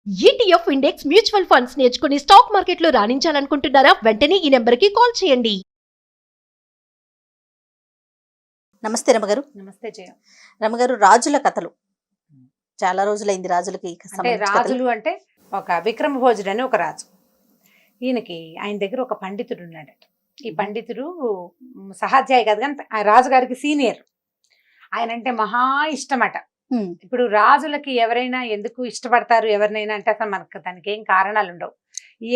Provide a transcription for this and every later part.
ETF index mutual funds నేర్చుకుని stock మార్కెట్లో రాణించాలనుకుంటున్నారా? వెంటనే ఈ నెంబర్కి కాల్ చేయండి. నమస్తే రమగారు. నమస్తే జయ. రమగారు, రాజుల కథలు చాలా రోజులైంది. రాజులకి అంటే రాజులు అంటే ఒక విక్రమ భోజుడు అని ఒక రాజు. ఈయనకి ఆయన దగ్గర ఒక పండితుడు ఉన్నాడట. ఈ పండితుడు సహాధ్యాయి కాదు కానీ ఆ రాజుగారికి సీనియర్. ఆయన అంటే మహా ఇష్టమట. ఇప్పుడు రాజులకి ఎవరైనా ఎందుకు ఇష్టపడతారు ఎవరినైనా అంటే అసలు మనకు దానికి ఏం కారణాలు ఉండవు.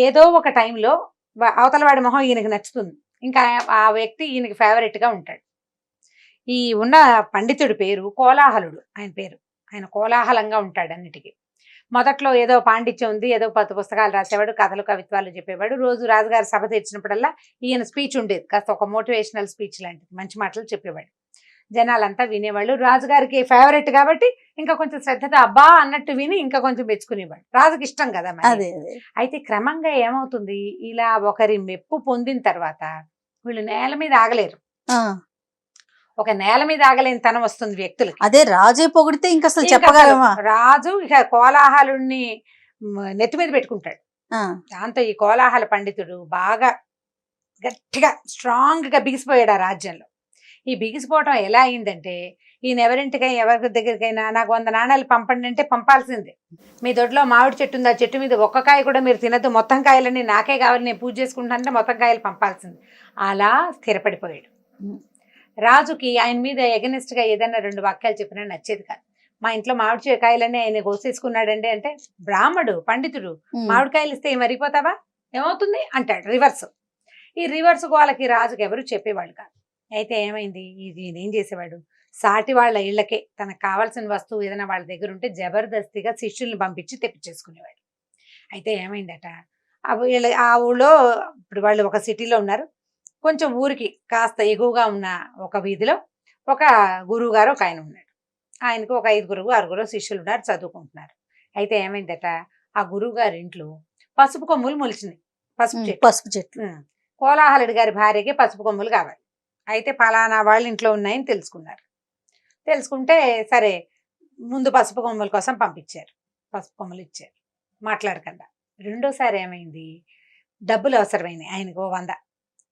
ఏదో ఒక టైంలో అవతల వాడి మొహం ఈయనకి నచ్చుతుంది, ఇంకా ఆ వ్యక్తి ఈయనకి ఫేవరెట్ గా ఉంటాడు. ఈ ఉన్న పండితుడి పేరు కోలాహలుడు. ఆయన పేరు, ఆయన కోలాహలంగా ఉంటాడు అన్నిటికీ. మొదట్లో ఏదో పాండిత్యం ఉంది, ఏదో పుస్తకాలు రాసేవాడు, కథలు కవిత్వాలు చెప్పేవాడు. రోజు రాజుగారి సభ తెచ్చినప్పుడల్లా ఈయన స్పీచ్ ఉండేది, కాస్త ఒక మోటివేషనల్ స్పీచ్ లాంటిది, మంచి మాటలు చెప్పేవాడు. జనాలంతా వినేవాళ్ళు. రాజుగారికి ఫేవరెట్ కాబట్టి ఇంకా కొంచెం శ్రద్ధతో అబ్బా అన్నట్టు విని ఇంకా కొంచెం మెచ్చుకునేవాడు. రాజుకి ఇష్టం కదా మరి. అయితే క్రమంగా ఏమవుతుంది, ఇలా ఒకరి మెప్పు పొందిన తర్వాత వీళ్ళు నేల మీద ఆగలేరు. ఒక నేల మీద ఆగలేని తనం వస్తుంది వ్యక్తులకి. అదే రాజే పొగిడితే ఇంకా అసలు చెప్పగలమా? రాజు ఇక కోలాహలుడిని నెత్తి మీద పెట్టుకుంటాడు. దాంతో ఈ కోలాహల పండితుడు బాగా గట్టిగా స్ట్రాంగ్ గా బిగిసిపోయాడు ఆ రాజ్యంలో. ఈ బిగిసిపోవటం ఎలా అయిందంటే, ఈయన ఎవరింటికైనా ఎవరి దగ్గరికైనా నాకు 100 నాణాలు పంపండి అంటే పంపాల్సిందే. మీ దొడ్లో మామిడి చెట్టు ఉంది, ఆ చెట్టు మీద ఒక్క కాయ కూడా మీరు తినద్దు, మొత్తం కాయలని నాకే కావాలి, నేను పూజ చేసుకుంటానంటే మొత్తం కాయలు పంపాల్సింది. అలా స్థిరపడిపోయాడు. రాజుకి ఆయన మీద ఎగనిస్ట్ గా ఏదైనా 2 వాక్యాలు చెప్పినా నచ్చేది కాదు. మా ఇంట్లో మామిడి కాయలన్నీ ఆయన కోసేసుకున్నాడండి అంటే, బ్రాహ్మడు పండితుడు మామిడికాయలు ఇస్తే మరిగిపోతావా, ఏమవుతుంది అంటాడు రివర్స్. ఈ రివర్స్ వాళ్ళకి రాజుకి ఎవరు చెప్పేవాళ్ళు కాదు. అయితే ఏమైంది, ఈయన ఏం చేసేవాడు, సాటి వాళ్ళ ఇళ్ళకే తనకు కావాల్సిన వస్తువు ఏదైనా వాళ్ళ దగ్గర ఉంటే జబర్దస్తిగా శిష్యుల్ని పంపించి తెప్పించేసుకునేవాడు. అయితే ఏమైందట, ఆ ఊళ్ళో ఇప్పుడు వాళ్ళు ఒక సిటీలో ఉన్నారు, కొంచెం ఊరికి కాస్త ఎగువగా ఉన్న ఒక వీధిలో ఒక గురువు గారు ఒక ఆయన ఉన్నాడు. ఆయనకు ఒక 5-6 శిష్యులు ఉన్నారు, చదువుకుంటున్నారు. అయితే ఏమైందట, ఆ గురువు గారి ఇంట్లో పసుపు కొమ్ములు మొలిచినాయి. పసుపు చెట్లు. కోలాహలుడి గారి భార్యకి పసుపు కొమ్ములు కావాలి. అయితే పలానా వాళ్ళ ఇంట్లో ఉన్నాయని తెలుసుకున్నారు. తెలుసుకుంటే సరే ముందు పసుపు కొమ్ముల కోసం పంపించారు. పసుపు కొమ్ములు ఇచ్చారు మాట్లాడకుండా. రెండోసారి ఏమైంది, డబ్బులు అవసరమైనాయి ఆయనకు 100.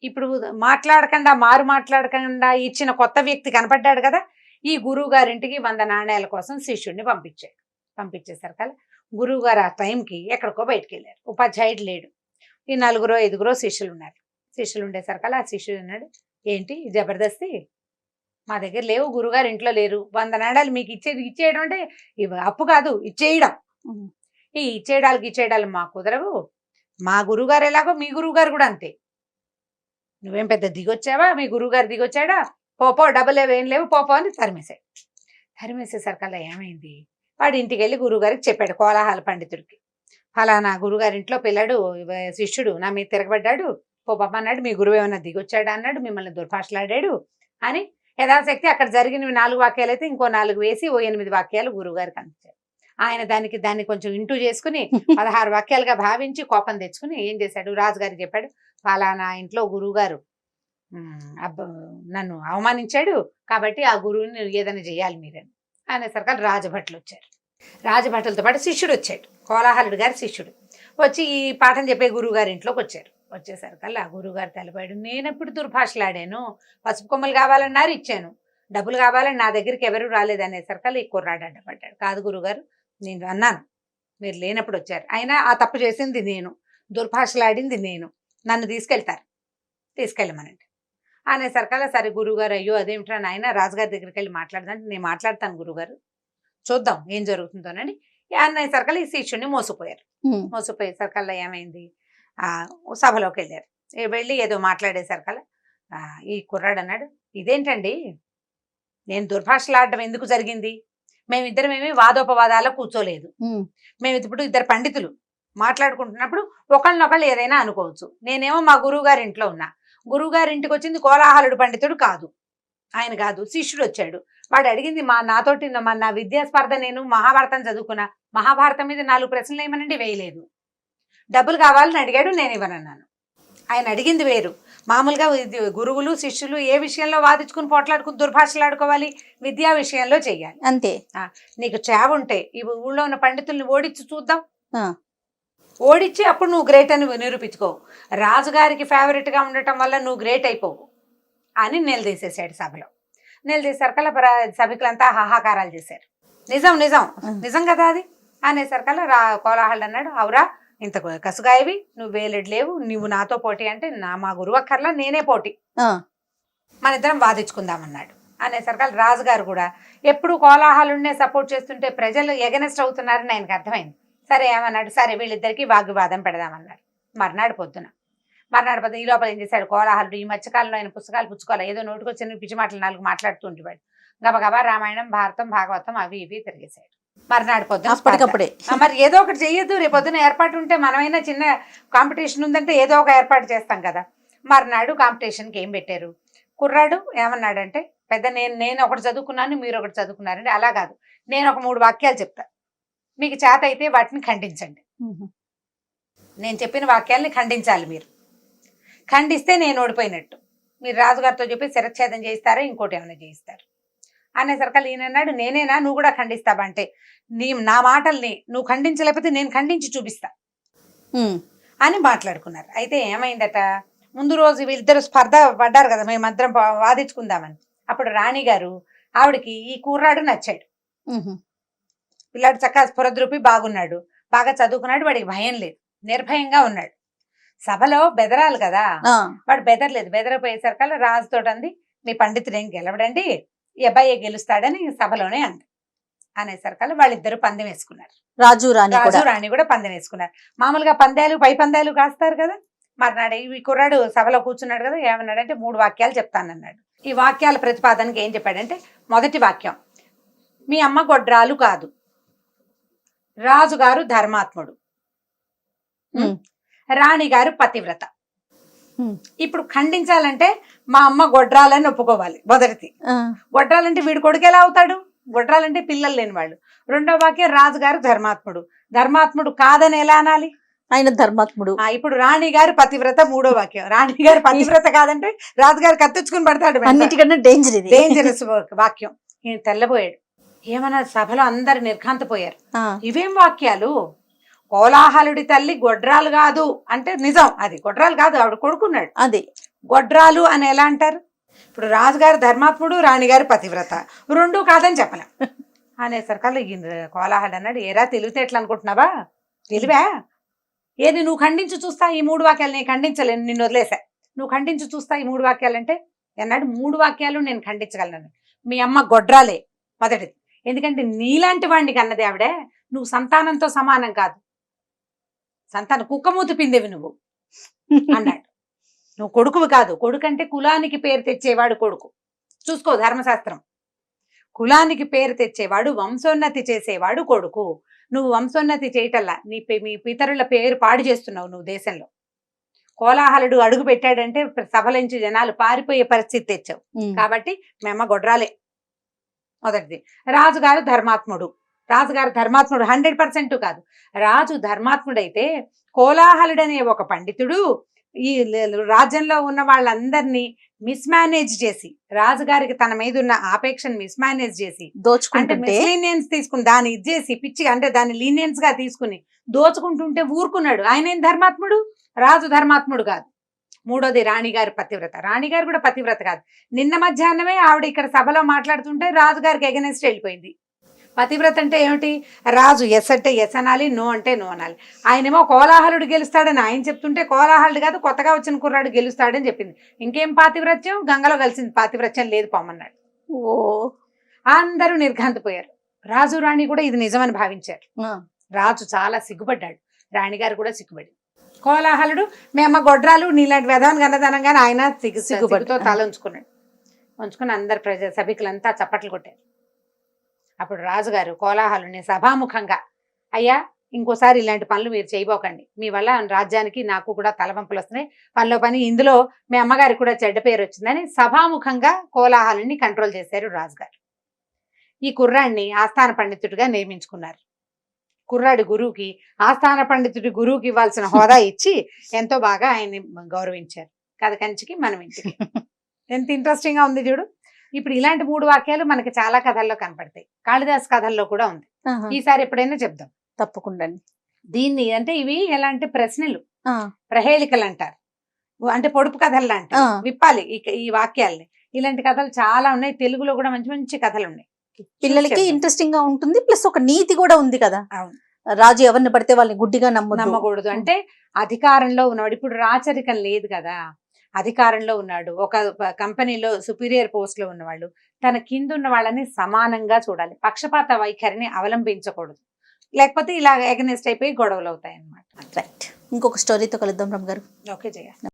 ఇప్పుడు మాట్లాడకుండా ఇచ్చిన కొత్త వ్యక్తి కనపడ్డాడు కదా, ఈ గురువు గారింటికి 100 నాణ్యాల కోసం శిష్యుడిని పంపించాడు. పంపించేసరికల్లా గురువు గారు ఆ టైంకి ఎక్కడికో బయటకు వెళ్ళారు. ఉపాధ్యాయుడు లేడు. ఈ 4-5 శిష్యులు ఉన్నారు. శిష్యులు ఉండేసరికల్లా ఆ శిష్యుడు అన్నాడు, ఏంటి జబర్దస్తి, మా దగ్గర లేవు, గురుగారు ఇంట్లో లేరు, 100 నాణ్యాలు మీకు ఇచ్చేయడం అంటే అప్పు కాదు, ఇచ్చేయడం. ఈ ఇచ్చేయడాలు మాకు కుదరవు, మా గురువుగారు ఎలాగో మీ గురువుగారు కూడా అంతే, నువ్వేం పెద్ద దిగొచ్చావా, మీ గురువుగారు దిగొచ్చాడా, పోపో డబ్బులు ఏం లేవు పోపో అని తరిమేశాడు. తరిమేసేసరికల్లా ఏమైంది, వాడి ఇంటికి వెళ్ళి గురువుగారికి చెప్పాడు కోలాహల పండితుడికి, ఫలానా గురుగారింట్లో పిల్లడు శిష్యుడు నా మీద తిరగబడ్డాడు, పోపమ్మ అన్నాడు, మీ గురువు ఏమన్నా దిగొచ్చాడా అన్నాడు, మిమ్మల్ని దుర్భాషలాడాడు అని యథాశక్తి అక్కడ జరిగినవి 4 వాక్యాలు అయితే ఇంకో 4 వేసి 8 వాక్యాలు గురువు గారికి అందించారు. ఆయన దాన్ని కొంచెం ఇంటూ చేసుకుని 16 వాక్యాలుగా భావించి కోపం తెచ్చుకుని ఏం చేశాడు, రాజుగారికి చెప్పాడు, ఫలానా ఇంట్లో గురువు గారు నన్ను అవమానించాడు కాబట్టి ఆ గురువుని ఏదైనా చేయాలి మీరని అనేసరికి రాజభట్లు వచ్చారు. రాజభట్లతో పాటు శిష్యుడు వచ్చాడు, కోలాహలుడు గారి శిష్యుడు వచ్చి ఈ పాఠం చెప్పే గురువు గారి ఇంట్లోకి వచ్చారు. వచ్చేసరికల్లా గురువుగారు తెలపాడు, నేను ఎప్పుడు దుర్భాషలాడాను, పసుపు కొమ్మలు కావాలన్నారు ఇచ్చాను, డబ్బులు కావాలని నా దగ్గరికి ఎవరు రాలేదు అనేసరికల్లా ఈ కుర్రాడు అడ్డపడ్డాడు. కాదు గురువుగారు, నేను అన్నాను, మీరు లేనప్పుడు వచ్చారు, అయినా ఆ తప్పు చేసింది నేను, దుర్భాషలాడింది నేను, నన్ను తీసుకెళ్ళమనండి అనేసరికల్లా సరే గురువుగారు, అయ్యో అదేమిట్రా నాయన, రాజుగారి దగ్గరికి వెళ్ళి మాట్లాడదంటే, నేను మాట్లాడతాను గురువుగారు, చూద్దాం ఏం జరుగుతుందోనని అనేసరికల్లా ఈ శిష్యుడిని మోసపోయేసరికల్లా ఏమైంది, సభలోకి వెళ్ళారు. వెళ్ళి ఏదో మాట్లాడేసరికల్లా ఈ కుర్రాడు అన్నాడు, ఇదేంటండి, నేను దుర్భాషలాడడం ఎందుకు జరిగింది, మేమిద్దరమేమి వాదోపవాదాల్లో కూర్చోలేదు, మేము ఇప్పుడు 2 పండితులు మాట్లాడుకుంటున్నప్పుడు ఒకళ్ళనొకళ్ళు ఏదైనా అనుకోవచ్చు, నేనేమో మా గురువు గారి ఇంట్లో ఉన్నా, గురువు గారి ఇంటికి వచ్చింది కోలాహలుడు పండితుడు కాదు, ఆయన కాదు శిష్యుడు వచ్చాడు, వాడు అడిగింది నాతోటి నా విద్యా స్పర్ధ, నేను మహాభారతం చదువుకున్నా, మహాభారతం మీద 4 ప్రశ్నలు ఏమనండి వేయలేదు, డబ్బులు కావాలని అడిగాడు, నేను ఇవ్వనన్నాను. ఆయన అడిగింది వేరు. మామూలుగా గురువులు శిష్యులు ఏ విషయంలో వాదించుకుని పోట్లాడుకుని దుర్భాషలాడుకోవాలి, విద్యా విషయంలో చెయ్యాలి అంతే. నీకు చేవ ఉంటే ఈ ఊళ్ళో ఉన్న పండితుల్ని ఓడించి చూద్దాం, ఆ. ఓడించి అప్పుడు నువ్వు గ్రేట్ అని నిరూపించుకోవు. రాజుగారికి ఫేవరెట్ గా ఉండటం వల్ల నువ్వు గ్రేట్ అయిపోవు అని నిలదీసేసాడు సభలో. నిలదీసరికల్లా సభికులంతా హాహాకారాలు చేశారు. నిజం నిజం నిజం కదా అది అనేసరికల్లా కోలాహల్ అన్నాడు, అవురా ఇంత కసుగాయవి, నువ్వు వేలెడు లేవు, నువ్వు నాతో పోటీ అంటే మా గురువు అక్కర్లా, నేనే పోటీ, మన ఇద్దరం వాదించుకుందామన్నాడు. అనేసరికల్లా రాజుగారు కూడా ఎప్పుడు కోలాహలునే సపోర్ట్ చేస్తుంటే ప్రజలు ఎగనెస్ట్ అవుతున్నారని ఆయనకు అర్థమైంది. సరే ఏమన్నాడు, సరే వీళ్ళిద్దరికి వాగ్వివాదం పెడదామన్నాడు. మర్నాడు పొద్దున ఈ లోపల ఏం చేశాడు కోలాహలుడు, ఈ మధ్యకాలంలో ఆయన పుస్తకాలు పుచ్చుకోవాలి, ఏదో నోటుకొచ్చిన పిచ్చి మాటలు 4 మాట్లాడుతూ ఉండేవాడు. గబగబా రామాయణం, భారతం, భాగవతం అవి ఇవి తిరిగేశాడు. మర్నాడు పొద్దున అప్పటికప్పుడే మరి ఏదో ఒకటి చెయ్యొద్దు, రేపు పొద్దున ఏర్పాటు ఉంటే మనమైనా చిన్న కాంపిటీషన్ ఉందంటే ఏదో ఒక ఏర్పాటు చేస్తాం కదా. మర్నాడు కాంపిటీషన్కి ఏం పెట్టారు, కుర్రాడు ఏమన్నాడంటే, పెద్ద నేను ఒకటి చదువుకున్నాను, మీరు ఒకటి చదువుకున్నారండి, అలా కాదు, నేను ఒక 3 వాక్యాలు చెప్తా, మీకు చేత అయితే వాటిని ఖండించండి, నేను చెప్పిన వాక్యాలని ఖండించాలి, మీరు ఖండిస్తే నేను ఓడిపోయినట్టు, మీరు రాజుగారితో చెప్పి శిరచ్ఛేదం చేయిస్తారా ఇంకోటి ఏమైనా చేయిస్తారు అనేసరికి ఈయనన్నాడు, నేనేనా నువ్వు కూడా ఖండిస్తావా అంటే, నా మాటల్ని నువ్వు ఖండించలేకపోతే నేను ఖండించి చూపిస్తా అని మాట్లాడుకున్నారు. అయితే ఏమైందట, ముందు రోజు వీళ్ళిద్దరు స్పర్ధ పడ్డారు కదా, మేమందరం వాదించుకుందామని. అప్పుడు రాణి గారు ఆవిడకి ఈ కుర్రాడు నచ్చాడు, పిల్లాడు చక్కగా స్ఫురద్రూపి బాగున్నాడు, బాగా చదువుకున్నాడు, వాడికి భయం లేదు, నిర్భయంగా ఉన్నాడు. సభలో బెదరాలి కదా, వాడు బెదరలేదు. బెదరపోయేసరికల్లా రాజుతో అంది, మీ పండితుడు ఏం గెలవడండి, ఈ అబ్బాయి గెలుస్తాడని సభలోనే అంది. అనేసరికల్లా వాళ్ళిద్దరు పందెం వేసుకున్నారు. రాజు రాణి కూడా పందెం వేసుకున్నారు. మామూలుగా పందాలు పై పందాలు కాస్తారు కదా. మర్నాడు ఈ కుర్రాడు సభలో కూర్చున్నాడు కదా, ఏమన్నాడంటే 3 వాక్యాలు చెప్తానన్నాడు. ఈ వాక్యాల ప్రతిపాదనకి ఏం చెప్పాడంటే, మొదటి వాక్యం, మీ అమ్మ గొడ్రాలు కాదు, రాజుగారు ధర్మాత్ముడు, రాణి గారు పతివ్రత. ఇప్పుడు ఖండించాలంటే మా అమ్మ గొడ్రాలని ఒప్పుకోవాలి. మొదటిది గొడ్రాలంటే వీడు కొడుకు ఎలా అవుతాడు, గొడ్రాలంటే పిల్లలు లేని వాళ్ళు. రెండో వాక్యం, రాజుగారు ధర్మాత్ముడు, ధర్మాత్ముడు కాదని ఎలా అనాలి, ఆయన ధర్మాత్ముడు. ఇప్పుడు రాణి గారు పతివ్రత, మూడో వాక్యం, రాణి గారు పతివ్రత కాదంటే రాజుగారు కత్తిచ్చుకుని పడతాడు, అన్నిటికన్నా డేంజరస్ వాక్యం. ఈయన తెల్లబోయాడు. ఏమన్నా సభలో అందరు నిర్ఘాంతపోయారు. ఇవేం వాక్యాలు, కోలాహలుడి తల్లి గొడ్రాలు కాదు అంటే నిజం, అది గొడ్రాలు కాదు, ఆవిడ కొడుకున్నాడు, అది గొడ్రాలు అని ఎలా అంటారు. ఇప్పుడు రాజుగారు ధర్మాత్ముడు, రాణిగారు పతివ్రత, 2 కాదని చెప్పలేం అనేసరికల్లా కోలాహల్ అన్నాడు, ఏరా తెలివితేటలు అనుకుంటున్నావా, తెలివా ఏది, నువ్వు ఖండించు చూస్తా ఈ 3 వాక్యాలు. నేను ఖండించలేను, నిన్ను వదిలేసా, నువ్వు ఖండించు చూస్తా ఈ 3 వాక్యాలు అంటే అన్నాడు. 3 వాక్యాలు నేను ఖండించగలను. మీ అమ్మ గొడ్రాలే మొదటిది, ఎందుకంటే నీలాంటి వాడిని కన్నది ఆవిడ, నువ్వు సంతానంతో సమానం కాదు, సంతానం కుక్కమూతి పిందేవి నువ్వు అన్నాడు. నువ్వు కొడుకువి కాదు, కొడుకు అంటే కులానికి పేరు తెచ్చేవాడు కొడుకు. చూసుకో ధర్మశాస్త్రం, కులానికి పేరు తెచ్చేవాడు, వంశోన్నతి చేసేవాడు కొడుకు. నువ్వు వంశోన్నతి చేయటల్లా మీ పితరుల పేరు పాడు చేస్తున్నావు నువ్వు దేశంలో. కోలాహలుడు అడుగు పెట్టాడంటే సభలోంచి జనాలు పారిపోయే పరిస్థితి తెచ్చావు, కాబట్టి మేమ గొడ్రాలే మొదటిది. రాజుగారు ధర్మాత్ముడు, రాజుగారు ధర్మాత్ముడు 100% కాదు, రాజు ధర్మాత్ముడైతే కోలాహలుడనే ఒక పండితుడు ఈ రాజ్యంలో ఉన్న వాళ్ళందరినీ మిస్మేనేజ్ చేసి, రాజుగారికి తన మీద ఉన్న ఆపేక్షను మిస్మేనేజ్ చేసి దోచుకుంటే, లీనియన్స్ తీసుకుని దాన్ని ఇచ్చేసి పిచ్చి అంటే దాన్ని లీనియన్స్ గా తీసుకుని దోచుకుంటుంటే ఊరుకున్నాడు. ఆయన ఏం ధర్మాత్ముడు, రాజు ధర్మాత్ముడు కాదు. మూడోది రాణిగారి పతివ్రత, రాణిగారు కూడా పతివ్రత కాదు. నిన్న మధ్యాహ్నమే ఆవిడ ఇక్కడ సభలో మాట్లాడుతుంటే రాజుగారికి ఎగనెస్ట్ వెళ్ళిపోయింది. పతివ్రత అంటే ఏమిటి, రాజు ఎస్ అంటే ఎస్ అనాలి, నో అంటే నో అనాలి. ఆయనేమో కోలాహలుడు గెలుస్తాడని ఆయన చెప్తుంటే, కోలాహలుడు కాదు కొత్తగా వచ్చిన కుర్రాడు గెలుస్తాడని చెప్పింది. ఇంకేం పాతివ్రత్యం, గంగలో కలిసింది పాతివ్రత్యం లేదు పొమ్మన్నాడు. అందరూ నిర్ఘాంతపోయారు. రాజు రాణి కూడా ఇది నిజమని భావించారు. రాజు చాలా సిగ్గుపడ్డాడు, రాణిగారు కూడా సిగ్గుపడి. కోలాహలుడు మీ అమ్మ గొడ్రాలు నీలాంటి వ్యధాన్ని కన్నదనంగానే ఆయన సిగ్గుతో తల ఉంచుకున్నాడు. ఉంచుకుని అందరు సభికులంతా చప్పట్లు కొట్టారు. అప్పుడు రాజుగారు కోలాహలుని సభాముఖంగా, అయ్యా ఇంకోసారి ఇలాంటి పనులు మీరు చేయబోకండి, మీ వల్ల రాజ్యానికి నాకు కూడా తలవంపులు వస్తున్నాయి, పనిలో పని ఇందులో మీ అమ్మగారికి కూడా చెడ్డ పేరు వచ్చిందని సభాముఖంగా కోలాహలుని కంట్రోల్ చేశారు రాజుగారు. ఈ కుర్రాడిని ఆస్థాన పండితుడిగా నియమించుకున్నారు. కుర్రాడి గురువుకి, ఆస్థాన పండితుడి గురువుకి ఇవ్వాల్సిన హోదా ఇచ్చి ఎంతో బాగా ఆయన్ని గౌరవించారు. కథ కంచికి మనం ఇంటికి. ఎంత ఇంట్రెస్టింగ్ గా ఉంది చూడు. ఇప్పుడు ఇలాంటి 3 వాక్యాలు మనకి చాలా కథల్లో కనపడతాయి, కాళిదాస్ కథల్లో కూడా ఉంది. ఈసారి ఎప్పుడైనా చెప్దాం తప్పకుండా. దీన్ని అంటే ఇవి ఎలా అంటే ప్రశ్నలు, ఆ, ప్రహేళికలు అంటారు, అంటే పొడుపు కథలు అంటారు. ఆ. విప్పాలి ఈ వాక్యాల్ని. ఇలాంటి కథలు చాలా ఉన్నాయి, తెలుగులో కూడా మంచి మంచి కథలు ఉన్నాయి. పిల్లలకి చెప్దాం. ఇంట్రెస్టింగ్ గా ఉంటుంది, ప్లస్ ఒక నీతి కూడా ఉంది కదా. అవును. రాజు ఎవరిని పడితే వాళ్ళని గుడ్డిగా నమ్మకూడదు. అంటే అధికారంలో ఉన్నవాడు, ఇప్పుడు రాచరికం లేదు కదా, అధికారంలో ఉన్నాడు, ఒక కంపెనీలో సుపీరియర్ పోస్ట్ లో ఉన్నవాళ్ళు తన కింద ఉన్న వాళ్ళని సమానంగా చూడాలి, పక్షపాత వైఖరిని అవలంబించకూడదు, లేకపోతే ఇలా ఎగనెస్ట్ అయిపోయి గొడవలు అవుతాయి అన్నమాట. రైట్. ఇంకొక స్టోరీతో కలుద్దాం రామ్ గారు. ఓకే జయ.